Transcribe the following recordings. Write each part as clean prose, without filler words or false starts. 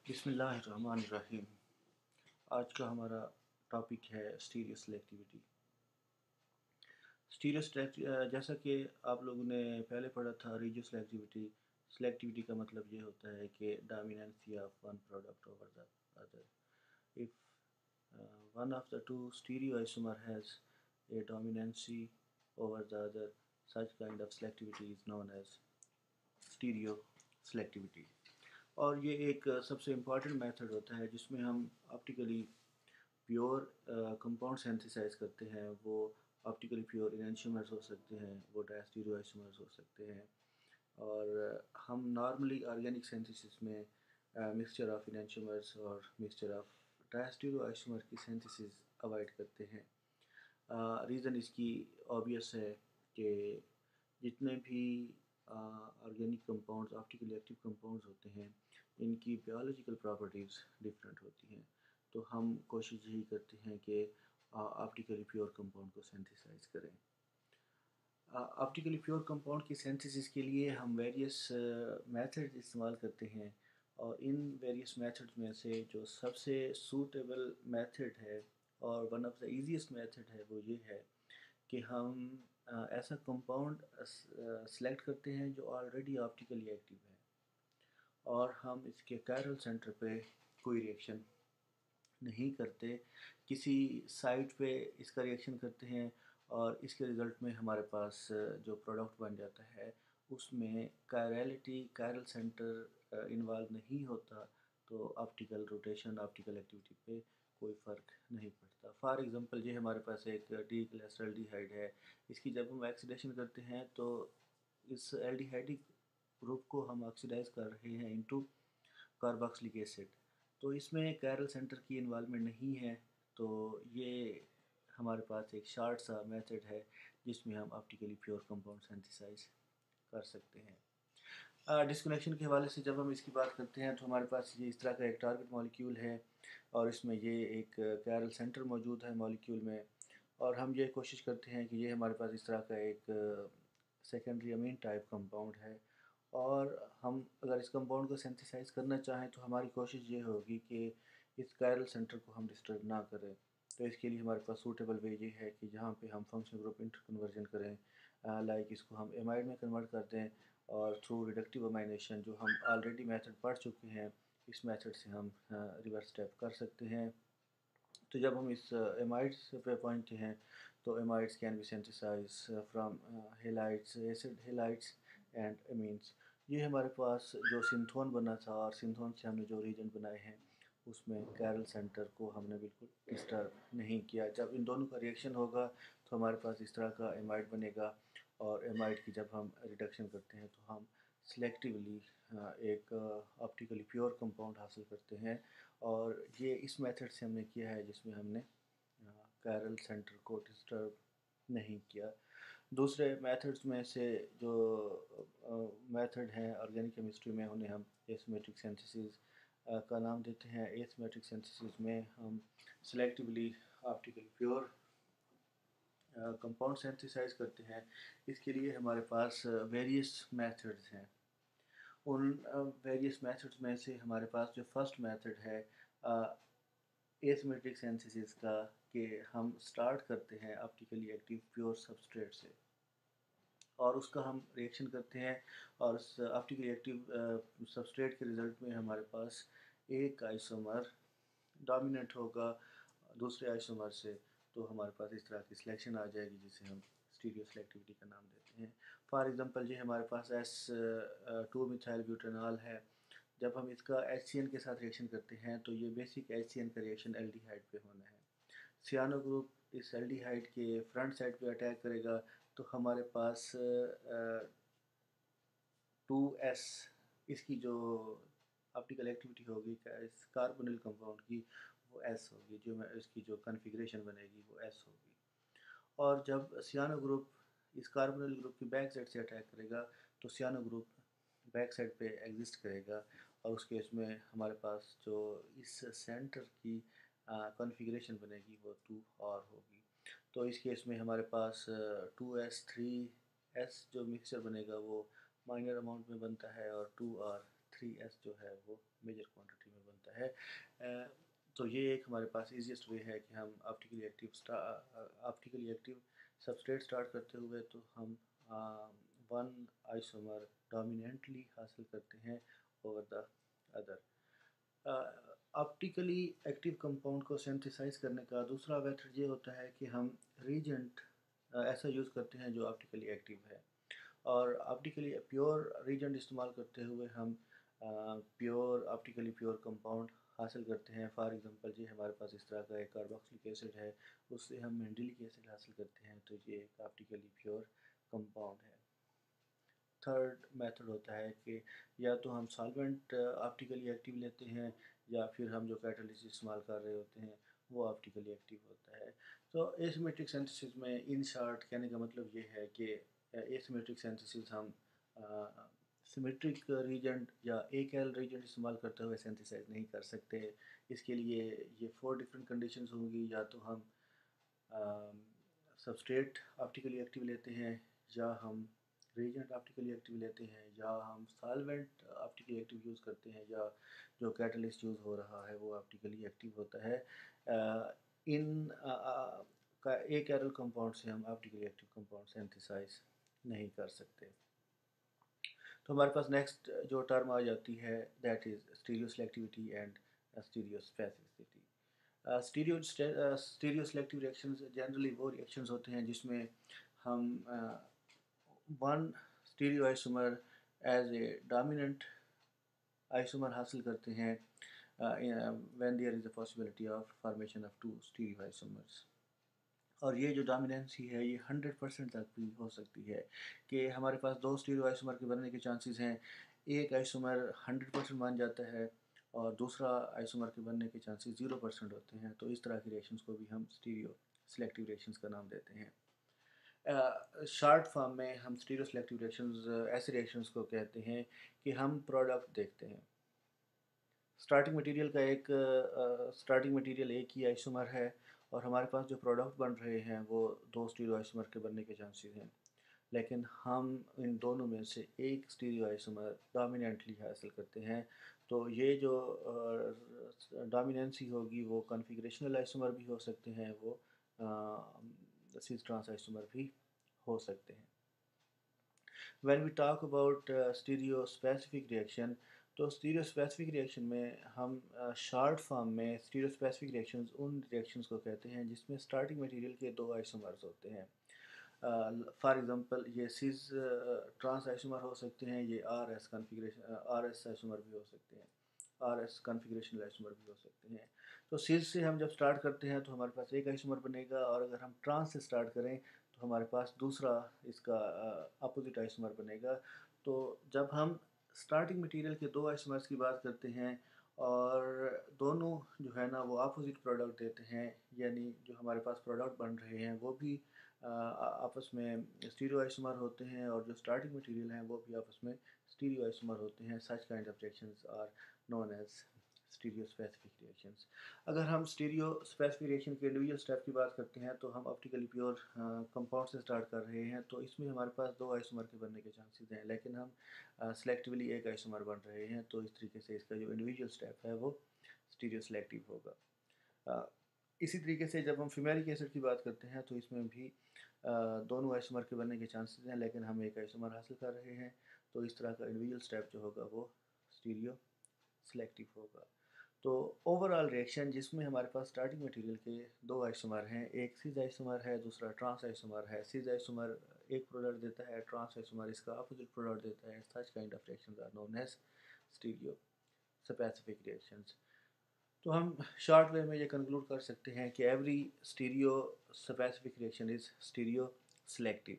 بسم اللہ الرحمن الرحیم۔ آج کا ہمارا ٹاپک ہے اسٹیریو سلیکٹیویٹی۔ جیسا کہ آپ لوگوں نے پہلے پڑھا تھا، ریجیو سلیکٹیویٹی۔ سلیکٹیویٹی کا مطلب یہ ہوتا ہے کہ dominancy of one product over the other. If one of the two stereoisomer has a dominancy over the other, such kind of selectivity is known as stereo selectivity۔ اور یہ ایک سب سے امپورٹنٹ میتھڈ ہوتا ہے جس میں ہم آپٹیکلی پیور کمپاؤنڈ سینتھیسائز کرتے ہیں۔ وہ آپٹیکلی پیور انانشیومرز ہو سکتے ہیں، وہ ڈائسٹیریو آئسومرز ہو سکتے ہیں، اور ہم نارملی آرگینک سینتھیسس میں مکسچر آف انانشیومرز اور مکسچر آف ڈائسٹیریو آئسومر کی سینتھیسس اوائڈ کرتے ہیں۔ ریزن اس کی آبویس ہے کہ جتنے بھی آرگینک کمپاؤنڈز آپٹیکلی ایکٹیو کمپاؤنڈز ہوتے ہیں، ان کی بیولوجیکل پراپرٹیز ڈفرینٹ ہوتی ہیں، تو ہم کوشش یہی کرتے ہیں کہ آپٹیکلی پیور کمپاؤنڈ کو سینتھیسائز کریں۔ آپٹیکلی پیور کمپاؤنڈ کی سینتھیسس کے لیے ہم ویریس میتھڈ استعمال کرتے ہیں، اور ان ویریس میتھڈ میں سے جو سب سے سوٹیبل میتھڈ ہے اور one of the easiest method ہے وہ یہ ہے کہ ہم ایسا کمپاؤنڈ سلیکٹ کرتے ہیں جو آلریڈی آپٹیکلی ایکٹیو ہے، اور ہم اس کے کائرل سینٹر پہ کوئی ریئیکشن نہیں کرتے، کسی سائٹ پہ اس کا ریئیکشن کرتے ہیں، اور اس کے رزلٹ میں ہمارے پاس جو پروڈکٹ بن جاتا ہے اس میں کائرل سینٹر انوالو نہیں ہوتا، تو آپٹیکل روٹیشن، آپٹیکل ایکٹیویٹی پہ کوئی فرق نہیں پڑتا۔ فار ایگزامپل یہ ہمارے پاس ایک ڈی گلیسرالڈیہائڈ ہے، اس کی جب ہم آکسیڈیشن کرتے ہیں تو اس الڈیہائڈک گروپ کو ہم آکسیڈائز کر رہے ہیں انٹو کارباکسلک ایسڈ، تو اس میں کائرل سینٹر کی انوالومنٹ نہیں ہے، تو یہ ہمارے پاس ایک شارٹ سا میتھڈ ہے جس میں ہم آپٹیکلی پیور کمپاؤنڈ سینتھیسائز کر سکتے ہیں۔ ڈسکنیکشن کے حوالے سے جب ہم اس کی بات کرتے ہیں تو ہمارے پاس یہ اس طرح کا ایک ٹارگٹ مالیکیول ہے، اور اس میں یہ ایک کائرل سینٹر موجود ہے مالیکیول میں، اور ہم یہ کوشش کرتے ہیں کہ یہ ہمارے پاس اس طرح کا ایک سیکنڈری امین ٹائپ کمپاؤنڈ ہے، اور ہم اگر اس کمپاؤنڈ کو سینتھیسائز کرنا چاہیں تو ہماری کوشش یہ ہوگی کہ اس کائرل سینٹر کو ہم ڈسٹرب نہ کریں۔ تو اس کے لیے ہمارے پاس سوٹیبل وے یہ ہے کہ جہاں پہ ہم فنکشنل گروپ انٹر کنورژن کریں، لائک اس کو ہم ایمائڈ میں کنورٹ کر دیں، اور تھرو ریڈکٹیو امائنیشن جو ہم آلریڈی میتھڈ پڑھ چکے ہیں، اس میتھڈ سے ہم ریورس اسٹیپ کر سکتے ہیں۔ تو جب ہم اس ایمائڈس پہ پہنچتے ہیں تو amides can be synthesize from halides, acid halides and amines. یہ ہمارے پاس جو سنتھون بنا تھا، اور سنتھون سے ہم نے جو ریجن بنائے ہیں اس میں کائرل سینٹر کو ہم نے بالکل ڈسٹرب نہیں کیا۔ جب ان دونوں کا ریئیکشن ہوگا تو ہمارے پاس اس طرح کا ایمائڈ بنے گا، اور ایمائڈ کی جب ہم ریڈکشن کرتے ہیں تو ہم سلیکٹیولی ایک آپٹیکلی پیور کمپاؤنڈ حاصل کرتے ہیں، اور یہ اس میتھڈ سے ہم نے کیا ہے جس میں ہم نے کائرل سینٹر کو ڈسٹرب نہیں کیا۔ دوسرے میتھڈز میں سے جو میتھڈ ہیں آرگینک کیمسٹری میں، انہیں ہم ایسیمیٹرک سینتھیسس کا نام دیتے ہیں۔ ایسیمیٹرک سینتھیسس میں ہم سلیکٹیولی آپٹیکلی پیور کمپاؤنڈ سینتھیسائز کرتے ہیں۔ اس کے لیے ہمارے پاس ویریس میتھڈز ہیں۔ ان ویریس میتھڈز میں سے ہمارے پاس جو فرسٹ میتھڈ ہے ایسیمیٹرک سینتھیسس کا، کہ ہم سٹارٹ کرتے ہیں آپٹیکلی ایکٹیو پیور سبسٹریٹ سے، اور اس کا ہم ریئیکشن کرتے ہیں، اور اس آپٹیکلی ایکٹیو سبسٹریٹ کے رزلٹ میں ہمارے پاس ایک آئسومر ڈومیننٹ ہوگا دوسرے آئسومر سے، تو ہمارے پاس اس طرح کی سلیکشن آ جائے گی جسے ہم اسٹیریو سلیکٹیوٹی کا نام دیتے ہیں۔ فار ایگزامپل یہ ہمارے پاس S2 میتھائل بیوٹینال ہے، جب ہم اس کا HCN کے ساتھ ریئیکشن کرتے ہیں تو یہ بیسک HCN کا ریئیکشن الڈیہائڈ پہ ہونا ہے۔ سیانو گروپ اس الڈیہائڈ کے فرنٹ سائڈ پہ اٹیک کرے گا، تو ہمارے پاس 2S، اس کی جو آپٹیکل ایکٹیویٹی ہوگی اس کاربونل کمپاؤنڈ کی وہ S ہوگی، جو اس کی جو کنفیگریشن بنے گی وہ S ہوگی۔ اور جب سیانو گروپ اس کاربونل گروپ کی بیک سائڈ سے اٹیک کرے گا تو سیانو گروپ بیک سائڈ پہ ایگزسٹ کرے گا، اور اس کیس میں ہمارے پاس جو اس سینٹر کی کنفیگریشن بنے گی وہ 2R ہوگی۔ تو اس کیس میں ہمارے پاس 2S 3S جو مکسچر بنے گا وہ مائنر اماؤنٹ میں بنتا ہے، اور 2R 3S جو ہے وہ میجر کوانٹٹی میں بنتا ہے۔ تو یہ ایک ہمارے پاس ایزیسٹ وے ہے کہ ہم آپٹیکلی ایکٹیو سبسٹریٹ اسٹارٹ کرتے ہوئے تو ہم ون آئسومر ڈومیننٹلی حاصل کرتے ہیں over the other. Optically active compound کو سینتھیسائز کرنے کا دوسرا میتھڈ یہ ہوتا ہے کہ ہم ریجنٹ ایسا یوز کرتے ہیں جو آپٹیکلی ایکٹیو ہے، اور آپٹیکلی پیور ریجنٹ استعمال کرتے ہوئے ہم آپٹیکلی پیور کمپاؤنڈ حاصل کرتے ہیں. فار ایگزامپل جی ہمارے پاس اس طرح کا ایک کاربوکسلک ایسڈ ہے، اس سے ہم مینڈیلک ایسڈ حاصل کرتے ہیں، تو یہ ایک آپٹیکلی پیور کمپاؤنڈ ہے. تھرڈ میتھڈ ہوتا ہے کہ یا تو ہم سالوینٹ آپٹیکلی ایکٹیو لیتے ہیں، یا پھر ہم جو کیٹالسٹ استعمال کر رہے ہوتے ہیں وہ آپٹیکلی ایکٹیو ہوتا ہے. تو ایسیمیٹرک سینتھسس میں ان شارٹ کہنے کا مطلب یہ ہے کہ ایسیمیٹرک سینتھسس ہم سیمیٹرک ریجنٹ یا ایک ایل ریجنٹ استعمال کرتے ہوئے سینتھسائز نہیں کر سکتے. اس کے لیے یہ 4 ڈفرینٹ کنڈیشنز ہوں گی. یا تو ہم سبسٹریٹ آپٹیکلی ایکٹیو لیتے ہیں، یا ہم ریجنٹ آپٹیکلی ایکٹیو لیتے ہیں، یا ہم سالوینٹ آپٹیکلی ایکٹیو یوز کرتے ہیں، یا جو کیٹلسٹ یوز ہو رہا ہے وہ آپٹیکلی ایکٹیو ہوتا ہے. ان کا ایک ایرل کمپاؤنڈ سے ہم آپٹیکلی ایکٹیو کمپاؤنڈ سینتھسائز نہیں کر سکتے. تو ہمارے پاس نیکسٹ جو ٹرم آ جاتی ہے that is stereo selectivity and stereo specificity. Stereo selective reactions generally وہ ریئیکشنز ہوتے ہیں جس میں ہم one stereo isomer as a dominant isomer حاصل کرتے ہیں when there is a possibility of formation of two stereo isomers. اور یہ جو ڈومیننسی ہے یہ 100% تک بھی ہو سکتی ہے کہ ہمارے پاس دو اسٹیریو آئسومر کے بننے کے چانسز ہیں. ایک آئسومر 100% مان جاتا ہے اور دوسرا آئسومر کے بننے کے چانسز 0% ہوتے ہیں. تو اس طرح کی ریئیکشنز کو بھی ہم اسٹیریو سلیکٹیو ریئیکشنز کا نام دیتے ہیں. شارٹ فارم میں ہم اسٹیریو سلیکٹیو ریئیکشنز ایسے ریئیکشنز کو کہتے ہیں کہ ہم پروڈکٹ دیکھتے ہیں. اسٹارٹنگ مٹیریل ایک ہی آئسومر ہے اور ہمارے پاس جو پروڈکٹ بن رہے ہیں وہ دو اسٹیریو آئسومر کے بننے کے چانسز ہیں، لیکن ہم ان دونوں میں سے ایک اسٹیریو آئسومر ڈومیننٹلی حاصل کرتے ہیں. تو یہ جو ڈومیننسی ہوگی وہ کنفیگریشنل آئسومر بھی ہو سکتے ہیں، وہ سیس ٹرانس آئسومر بھی ہو سکتے ہیں. When we talk about stereo specific reaction، تو اسٹیریو اسپیسیفک ریئیکشن میں ہم شارٹ فارم میں اسٹیریو اسپیسیفک ریئیکشنز ان ریئیکشنز کو کہتے ہیں جس میں اسٹارٹنگ مٹیریل کے دو آئسومرز ہوتے ہیں. فار ایگزامپل یہ سیز ٹرانس آئسومر ہو سکتے ہیں، یہ آر ایس آئسومر بھی ہو سکتے ہیں، آر ایس کنفیگریشنل آئسومر بھی ہو سکتے ہیں. تو سیز سے ہم جب سٹارٹ کرتے ہیں تو ہمارے پاس ایک آئسومر بنے گا، اور اگر ہم ٹرانس سے سٹارٹ کریں تو ہمارے پاس دوسرا اس کا اپوزٹ آئسومر بنے گا. تو جب ہم اسٹارٹنگ مٹیریل کے دو آئسومرز کی بات کرتے ہیں اور دونوں جو ہے نا وہ اپوزٹ پروڈکٹ دیتے ہیں، یعنی جو ہمارے پاس پروڈکٹ بن رہے ہیں وہ بھی آپس میں اسٹیریو آئسومر ہوتے ہیں، اور جو اسٹارٹنگ مٹیریل ہیں وہ بھی آپس میں اسٹیریو آئسومر ہوتے ہیں. Such kind of reactions are known as stereo specific reactions. اگر ہم اسٹیریو اسپیسیفک ریئیکشن کے انڈیویجول اسٹیپ کی بات کرتے ہیں تو ہم آپٹیکلی پیور کمپاؤنڈ سے سٹارٹ کر رہے ہیں، تو اس میں ہمارے پاس دو آئسومر کے بننے کے چانسز ہیں، لیکن ہم سلیکٹیولی ایک آئسومر بن رہے ہیں. تو اس طریقے سے اس کا جو انڈیویجول اسٹیپ ہے وہ اسٹیریو سلیکٹیو ہوگا. اسی طریقے سے جب ہم فیمیلک ایسڈ کی بات کرتے ہیں تو اس میں بھی دونوں آئسومر کے بننے کے چانسز ہیں، لیکن ہم ایک آئسومر حاصل کر رہے ہیں. تو اس طرح کا انڈیویجول اسٹیپ جو ہوگا وہ اسٹیریو سلیکٹیو ہوگا. تو اوور آل ریئیکشن جس میں ہمارے پاس اسٹارٹنگ مٹیریل کے دو آئسومر ہیں، ایک سیز آئسومر ہے، دوسرا ٹرانس آئسومر ہے. سیز آئسومر ایک پروڈکٹ دیتا ہے، ٹرانس آئسومر اس کا اپوزٹ پروڈکٹ دیتا ہے. Such kind of reactions are known as stereo specific reactions. تو ہم شارٹ وے میں یہ کنکلوڈ کر سکتے ہیں کہ every stereo specific reaction is stereo selective,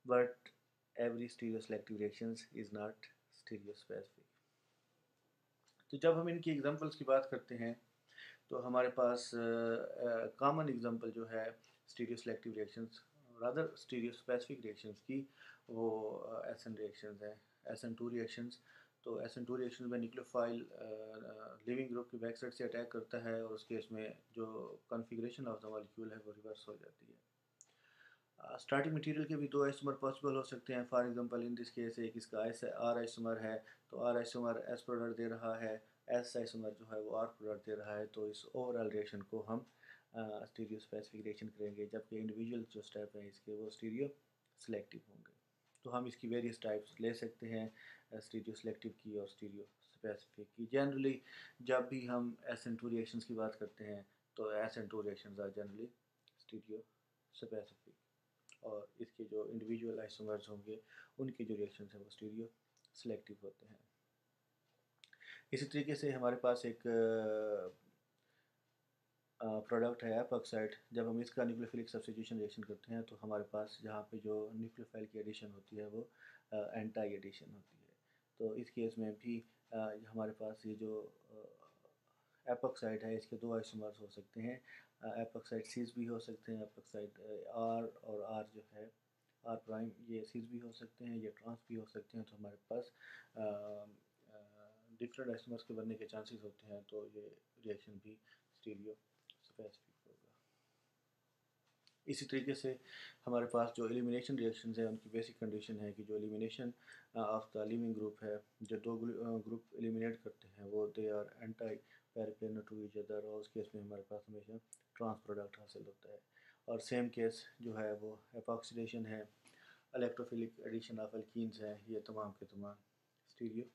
but every stereo selective reactions is not stereo specific. تو جب ہم ان کی ایگزامپلس کی بات کرتے ہیں تو ہمارے پاس کامن ایگزامپل جو ہے stereo selective reactions rather stereo specific reactions کی وہ ایس این ریئیکشنز ہیں، ایس این ٹو ریئیکشنز. تو ایس این ٹو ریئیکشنز میں نیوکلیوفائل لیونگ گروپ کی بیک سائڈ سے اٹیک کرتا ہے، اور اس کیس میں جو کنفیگریشن آف دا مالیکیول ہے وہ ریورس ہو جاتی ہے. اسٹارٹنگ مٹیریل کے بھی دو آئسومر پاسبل ہو سکتے ہیں. For example in this case ایک اس کا آر آئسومر ہے، تو آر آئسومر ایس پروڈکٹ دے رہا ہے، ایس آئسومر جو ہے وہ آر پروڈکٹ دے رہا ہے، تو اس اوور آل ریئیکشن کو ہم اسٹیریو اسپیسیفک ریئیکشن کریں گے، جبکہ انڈیویجول جو اسٹیپ ہیں اس کے وہ اسٹیریو سلیکٹیو ہوں گے۔ تو ہم اس کی ویریس ٹائپس لے سکتے ہیں، اسٹیریو سلیکٹیو کی اور اسٹیریو اسپیسیفک کی۔ جنرلی جب بھی ہم SN2 ریئیکشنز کی بات کرتے ہیں تو SN2 reactions are generally stereo specific, اور اس کے جو انڈیویجول آئسومرز ہوں گے ان کے جو ریئیکشنز ہیں وہ اسٹیریو سلیکٹیو ہوتے ہیں۔ اسی طریقے سے ہمارے پاس ایک پروڈکٹ ہے ایپاکسائڈ۔ جب ہم اس کا نیوکلیوفیلک سبسٹیٹیوشن ریئیکشن کرتے ہیں تو ہمارے پاس جہاں پہ جو نیوکلیوفائل کی ایڈیشن ہوتی ہے وہ اینٹائی ایڈیشن ہوتی ہے۔ تو اس کیس میں بھی ہمارے پاس یہ جو ایپاکسائڈ ہے اس کے دو آئسومرز ہو سکتے ہیں، ایپاکسائڈ سیز بھی ہو سکتے ہیں، ایپاکسائڈ آر اور آر جو ہے آر پرائم یہ سیز بھی ہو سکتے ہیں، یہ ٹرانس بھی ہو سکتے ہیں۔ تو ہمارے پاس ڈفرینٹ آئسومرز کے بننے کے چانسز ہوتے ہیں، تو یہ ریئیکشن بھی اسٹیریو اسپیسیفک ہوگا۔ اسی طریقے سے ہمارے پاس جو ایلیمینیشن ریئیکشنز ہیں ان کی بیسک کنڈیشن ہے کہ جو elimination of the leaving group ہے، جو دو گروپ ایلیمینیٹ کرتے ہیں وہ they are anti periplanar to each other, اور اس کیس میں ہمارے پاس ہمیشہ ٹرانس پروڈکٹ حاصل ہوتا ہے۔ اور سیم کیس جو ہے وہ ایپاکسیڈیشن ہے، الیکٹروفیلک ایڈیشن آف الکینز ہیں، یہ تمام کے تمام اسٹیریو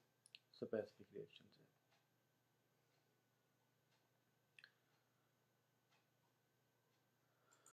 اسپیسیفک ریئیکشنز ہیں۔